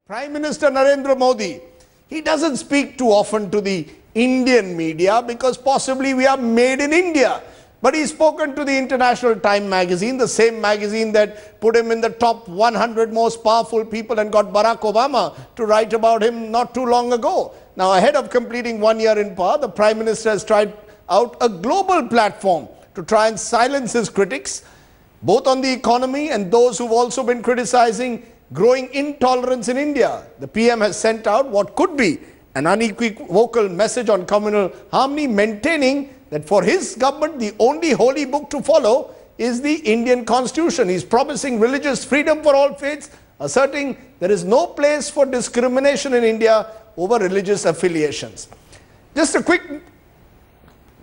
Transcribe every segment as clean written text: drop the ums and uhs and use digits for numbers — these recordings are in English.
Prime Minister Narendra Modi, he doesn't speak too often to the Indian media because possibly we are made in India. But he's spoken to the International Time magazine, the same magazine that put him in the top 100 most powerful people and got Barack Obama to write about him not too long ago. Now, ahead of completing 1 year in power, the Prime Minister has tried out a global platform to try and silence his critics, both on the economy and those who've also been criticizing growing intolerance in India. The PM has sent out what could be an unequivocal message on communal harmony, maintaining that for his government, the only holy book to follow is the Indian Constitution. He's promising religious freedom for all faiths, asserting there is no place for discrimination in India over religious affiliations. Just a quick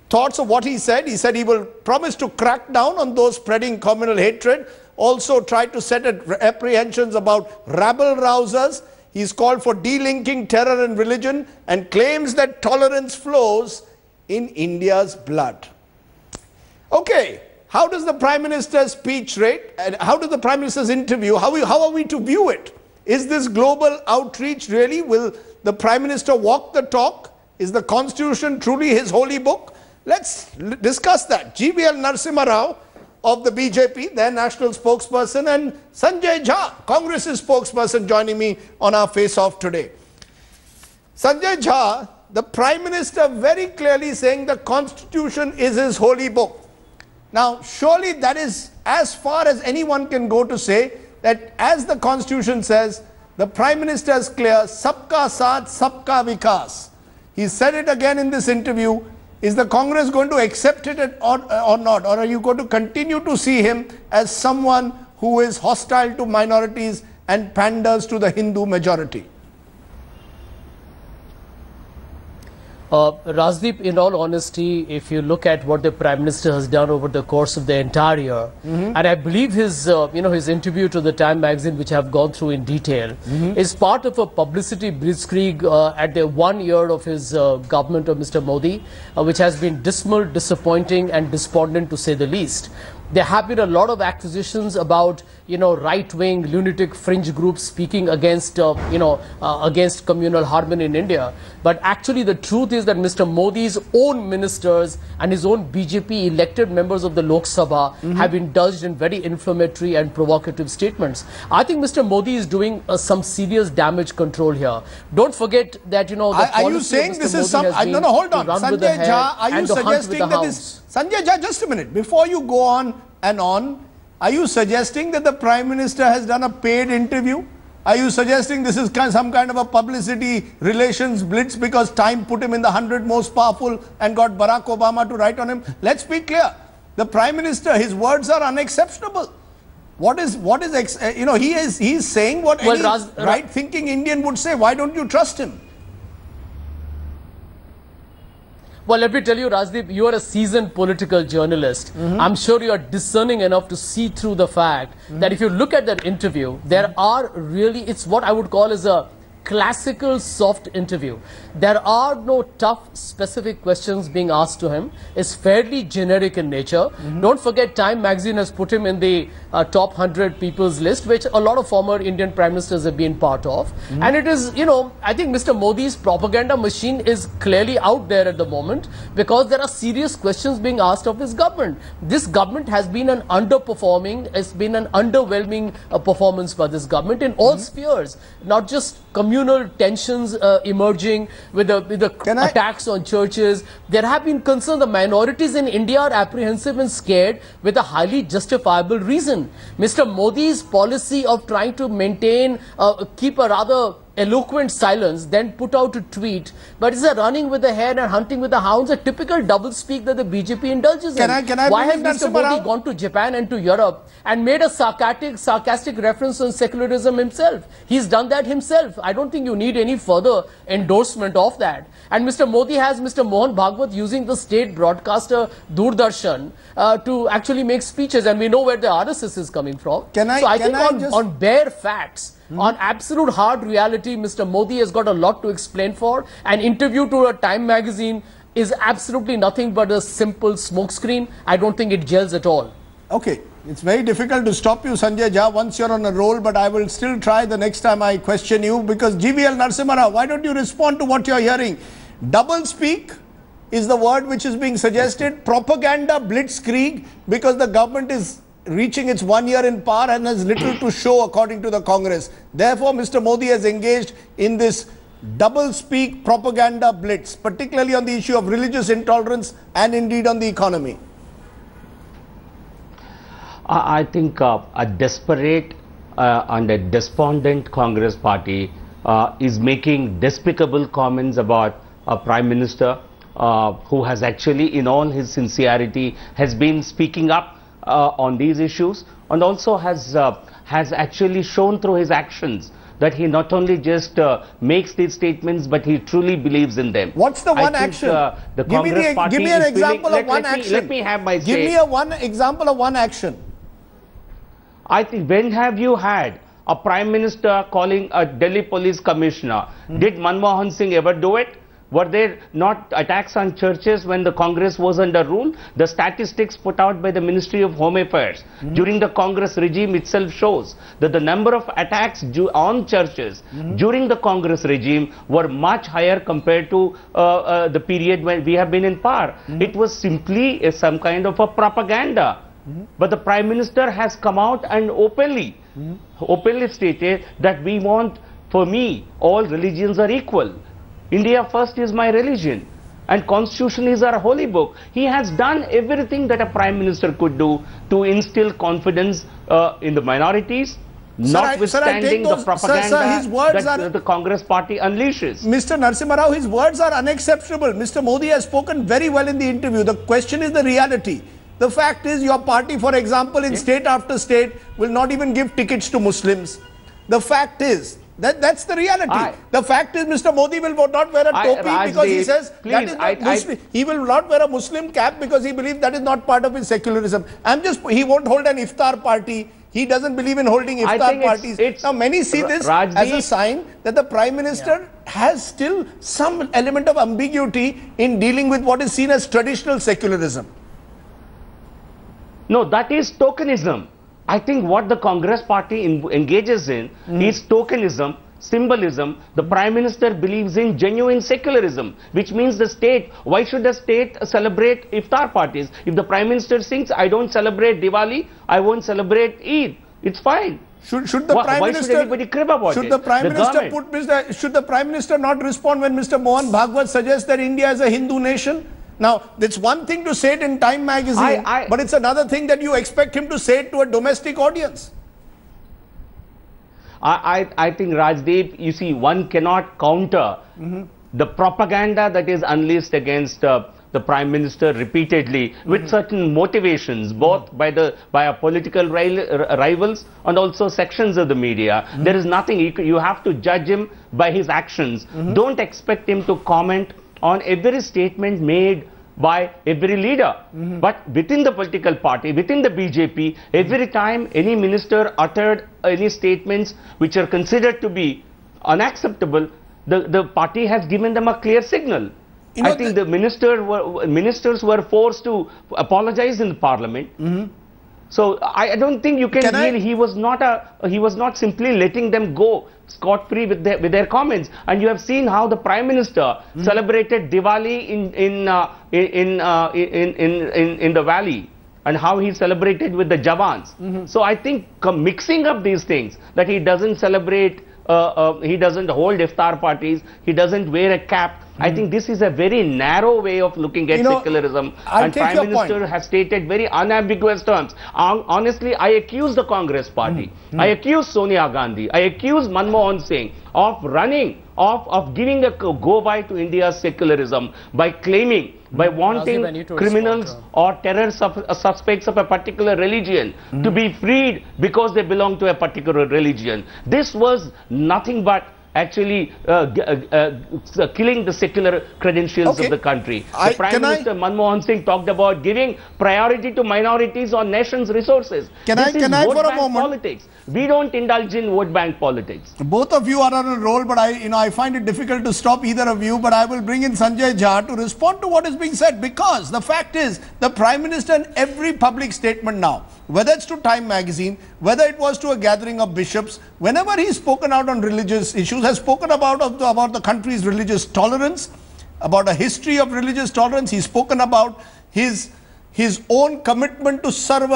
thoughts of what he said. He said he will promise to crack down on those spreading communal hatred, also try to set apprehensions about rabble-rousers. He's called for delinking terror and religion and claims that tolerance flows in India's blood. Okay, how does the Prime Minister's speech rate and how does the Prime Minister's interview, how are we to view it? Is this global outreach really? Will the Prime Minister walk the talk? Is the Constitution truly his holy book? Let's discuss that. GVL Narasimha Rao of the BJP, their national spokesperson, and Sanjay Jha, Congress's spokesperson, joining me on our face-off today. Sanjay Jha, the Prime Minister very clearly saying the Constitution is his holy book. Now, surely that is as far as anyone can go to say that, as the Constitution says, the Prime Minister is clear, sabka saath, sabka vikas. He said it again in this interview. Is the Congress going to accept it or not? Or are you going to continue to see him as someone who is hostile to minorities and panders to the Hindu majority? Rajdeep, in all honesty, if you look at what the Prime Minister has done over the course of the entire year, and I believe his, his interview to the Time magazine, which I have gone through in detail, is part of a publicity blitzkrieg at the 1 year of his government of Mr. Modi, which has been dismal, disappointing and despondent to say the least. There have been a lot of accusations about, right-wing lunatic fringe groups speaking against, against communal harmony in India. But actually the truth is that Mr. Modi's own ministers and his own BJP elected members of the Lok Sabha have indulged in very inflammatory and provocative statements. I think Mr. Modi is doing some serious damage control here. Don't forget that, the are you saying this is some... No, hold on. Sanjay Jha, are you suggesting that this... Sanjay Jha, just a minute. Before you go on and on, are you suggesting that the Prime Minister has done a paid interview? Are you suggesting this is some kind of a publicity relations blitz because Time put him in the 100 most powerful and got Barack Obama to write on him? Let's be clear. The Prime Minister, his words are unexceptionable. He's saying what any right-thinking Indian would say. Why don't you trust him? Well, let me tell you, Rajdeep, you are a seasoned political journalist. I'm sure you are discerning enough to see through the fact that if you look at that interview, there are really, it's what I would call as a classical soft interview. There are no tough specific questions being asked to him. It's fairly generic in nature. Don't forget, Time magazine has put him in the top 100 people's list, which a lot of former Indian Prime Ministers have been part of. And it is, I think Mr. Modi's propaganda machine is clearly out there at the moment because there are serious questions being asked of his government. This government has been an underperforming, it's been an underwhelming performance by this government in all spheres, not just communal tensions emerging with the attacks on churches. There have been concerns. The minorities in India are apprehensive and scared with a highly justifiable reason. Mr. Modi's policy of trying to maintain, keep a rather eloquent silence, then put out a tweet, but it's a running with the hare and hunting with the hounds, a typical doublespeak that the BJP indulges in. Why has Mr. Modi gone to Japan and to Europe and made a sarcastic reference on secularism himself? He's done that himself. I don't think you need any further endorsement of that. And Mr. Modi has Mr. Mohan Bhagwat using the state broadcaster Doordarshan to actually make speeches, and we know where the RSS is coming from. I think on bare facts, on absolute hard reality, Mr. Modi has got a lot to explain for. An interview to a Time magazine is absolutely nothing but a simple smokescreen. I don't think it gels at all. Okay, it's very difficult to stop you, Sanjay Jha, once you're on a roll, but I will still try the next time I question you, because GVL Narasimha Rao, why don't you respond to what you're hearing? Double speak is the word which is being suggested, propaganda blitzkrieg, because the government is reaching its 1 year in power and has little to show according to the Congress. Therefore, Mr. Modi has engaged in this double speak propaganda blitz, particularly on the issue of religious intolerance and indeed on the economy. I think a desperate and a despondent Congress party is making despicable comments about a Prime Minister who has actually, in all his sincerity, has been speaking up on these issues, and also has actually shown through his actions that he not only just makes these statements, but he truly believes in them. What's the one action? The Congress party give me an example of one action. Let me have my say. Give me one example of one action. I think, when have you had a Prime Minister calling a Delhi Police Commissioner? Did Manmohan Singh ever do it? Were there not attacks on churches when the Congress was under rule? The statistics put out by the Ministry of Home Affairs during the Congress regime itself shows that the number of attacks on churches during the Congress regime were much higher compared to the period when we have been in power. It was simply some kind of a propaganda. But the Prime Minister has come out and openly stated that we want, for me, all religions are equal. India first is my religion, and Constitution is our holy book. He has done everything that a Prime Minister could do to instill confidence in the minorities, notwithstanding the propaganda that the Congress party unleashes. Mr. Narasimha Rao, his words are unacceptable. Mr. Modi has spoken very well in the interview. The question is the reality. The fact is, your party, for example, in state after state, will not even give tickets to Muslims. The fact is, that's the reality. The fact is, Mr. Modi will not wear a topi because he says that is not Muslim. He will not wear a Muslim cap because he believes that is not part of his secularism. He won't hold an iftar party. He doesn't believe in holding iftar parties. Now, many see this Rajdeep, as a sign that the Prime Minister has still some element of ambiguity in dealing with what is seen as traditional secularism. No, that is tokenism. I think what the Congress party engages in is tokenism, symbolism. The Prime Minister believes in genuine secularism, which means the state. Why should the state celebrate iftar parties? If the Prime Minister thinks, I don't celebrate Diwali, I won't celebrate Eid, it's fine. Should the Prime Minister, should anybody crib about should the Prime Minister should the Prime Minister not respond when Mr. Mohan Bhagwat suggests that India is a Hindu nation? Now, it's one thing to say it in Time magazine, but it's another thing that you expect him to say it to a domestic audience. I think, Rajdeep, you see, one cannot counter the propaganda that is unleashed against the Prime Minister repeatedly with certain motivations, both by our political rivals and also sections of the media. There is nothing, you have to judge him by his actions. Don't expect him to comment on every statement made by every leader. But within the political party, within the BJP, every time any minister uttered any statements which are considered to be unacceptable, the party has given them a clear signal. I think the ministers were forced to apologize in the parliament. So I don't think you can really, he was not simply letting them go scot-free with their comments. And you have seen how the Prime Minister celebrated Diwali in the valley, and how he celebrated with the Jawans. So I think mixing up these things, that he doesn't celebrate, he doesn't hold iftar parties, he doesn't wear a cap. I think this is a very narrow way of looking at secularism, and Prime Minister has stated very unambiguous terms. Honestly, I accuse the Congress party, I accuse Sonia Gandhi, I accuse Manmohan Singh of running, of giving a go-by to India's secularism by claiming, by wanting criminals or terror suspects of a particular religion to be freed because they belong to a particular religion. This was nothing but actually killing the secular credentials of the country. The Prime Minister Manmohan Singh talked about giving priority to minorities on nation's resources. This is vote bank politics. We don't indulge in vote bank politics. Both of you are on a roll, but I find it difficult to stop either of you. But I will bring in Sanjay Jha to respond to what is being said, because the fact is the Prime Minister in every public statement now, whether it's to Time magazine, whether it was to a gathering of bishops, whenever he's spoken out on religious issues, has spoken about the country's religious tolerance, about a history of religious tolerance. He's spoken about his own commitment to serve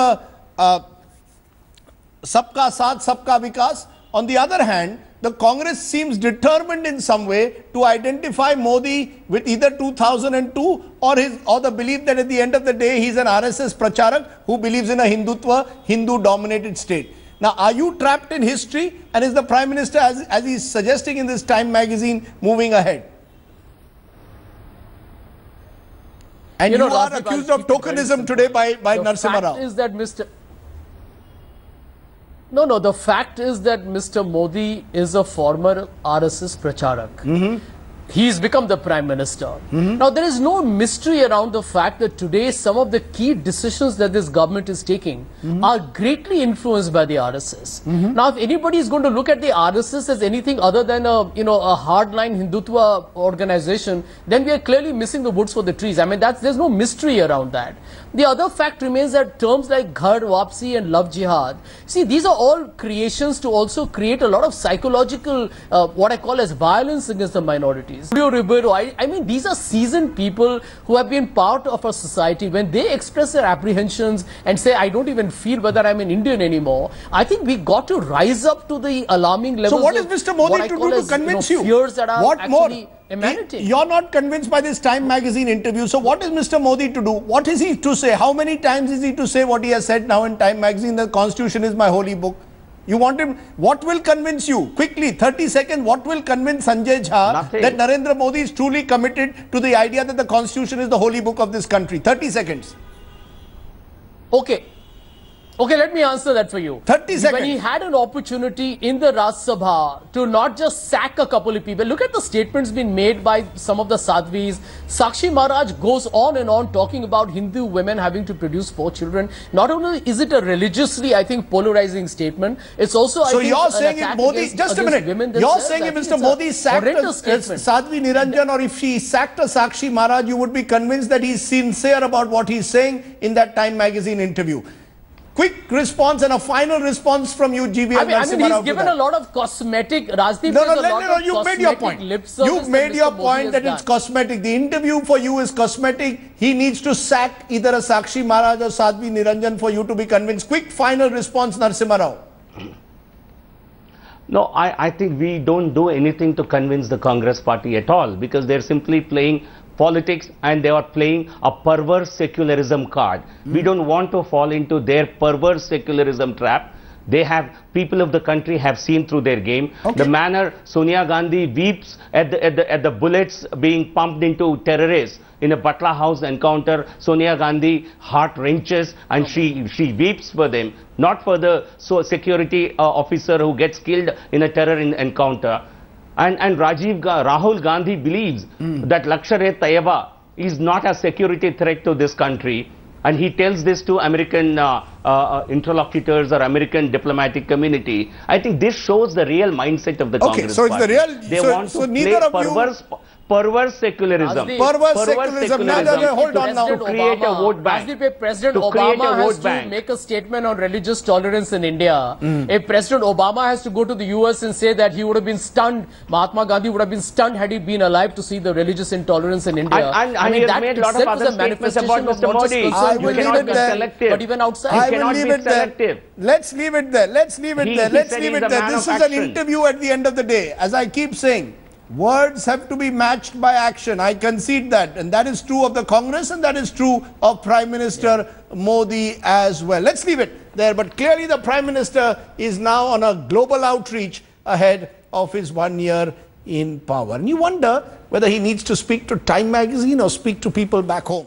Sabka Saath, Sabka Vikas. On the other hand, the Congress seems determined in some way to identify Modi with either 2002 or the belief that at the end of the day he's an RSS pracharak who believes in a Hindutva, Hindu-dominated state. Now, are you trapped in history, and is the Prime Minister, as he's suggesting in this Time magazine, moving ahead? And you are accused of tokenism today by Narasimha Rao. The fact is that the fact is that Mr. Modi is a former RSS pracharak. He's become the Prime Minister. Now, there is no mystery around the fact that today some of the key decisions that this government is taking are greatly influenced by the RSS. Now, if anybody is going to look at the RSS as anything other than a hardline Hindutva organization, then we are clearly missing the woods for the trees. I mean, there's no mystery around that. The other fact remains that terms like Ghar Wapsi and Love Jihad, see, these are all creations to also create a lot of psychological, what I call as violence against the minorities. I mean, these are seasoned people who have been part of our society. When they express their apprehensions and say, I don't even feel whether I'm an Indian anymore, I think we got to rise up to the alarming levels. So what is Mr. Modi to do to convince you? Fears that are what more? Emanating. You're not convinced by this Time magazine interview. So what is Mr. Modi to do? What is he to say? How many times is he to say what he has said now in Time magazine? The Constitution is my holy book. You want him, what will convince you? Quickly, 30 seconds, what will convince Sanjay Jha that Narendra Modi is truly committed to the idea that the Constitution is the holy book of this country? 30 seconds. Okay, let me answer that for you. 30 seconds. When he had an opportunity in the Raj Sabha to not just sack a couple of people, look at the statements being made by some of the sadhvis. Sakshi Maharaj goes on and on talking about Hindu women having to produce 4 children. Not only is it a religiously, I think, polarizing statement, it's also, so you're saying if Modi, just a minute, you're saying if Mr. Modi sacked Sadhvi Niranjan, or if she sacked a Sakshi Maharaj, you would be convinced that he's sincere about what he's saying in that Time magazine interview. Quick response and a final response from you, GVL. I mean, he's given a lot of cosmetic. Rajdeep, you've made your point. You've made your point that it's cosmetic. The interview for you is cosmetic. He needs to sack either a Sakshi Maharaj or Sadhvi Niranjan for you to be convinced. Quick final response, Narasimha Rao. No, I think we don't do anything to convince the Congress party at all, because they're simply playing politics and they are playing a perverse secularism card. We don't want to fall into their perverse secularism trap. People of the country have seen through their game. The manner Sonia Gandhi weeps at the bullets being pumped into terrorists in a Batla House encounter. Sonia Gandhi heart wrenches and she weeps for them, not for the security officer who gets killed in a terror encounter. And Rahul Gandhi believes that Lashkar-e-Taiba is not a security threat to this country, and he tells this to American interlocutors or American diplomatic community. I think this shows the real mindset of the Congress party. It's the real. They want to play perverse secularism. Perverse secularism. Hold on now. To create a vote bank. If President Obama has to make a statement on religious tolerance in India, if President Obama has to go to the US and say that he would have been stunned, Mahatma Gandhi would have been stunned had he been alive to see the religious intolerance in India. And he has made a lot of other statements about Mr. Modi. I will leave it there. But even outside, I will leave it there. Let's leave it there. Let's leave it there. Let's leave it there. This is an interview at the end of the day. As I keep saying, words have to be matched by action. I concede that. And that is true of the Congress, and that is true of Prime Minister Modi as well. Let's leave it there. But clearly the Prime Minister is now on a global outreach ahead of his 1 year in power. And you wonder whether he needs to speak to Time magazine or speak to people back home.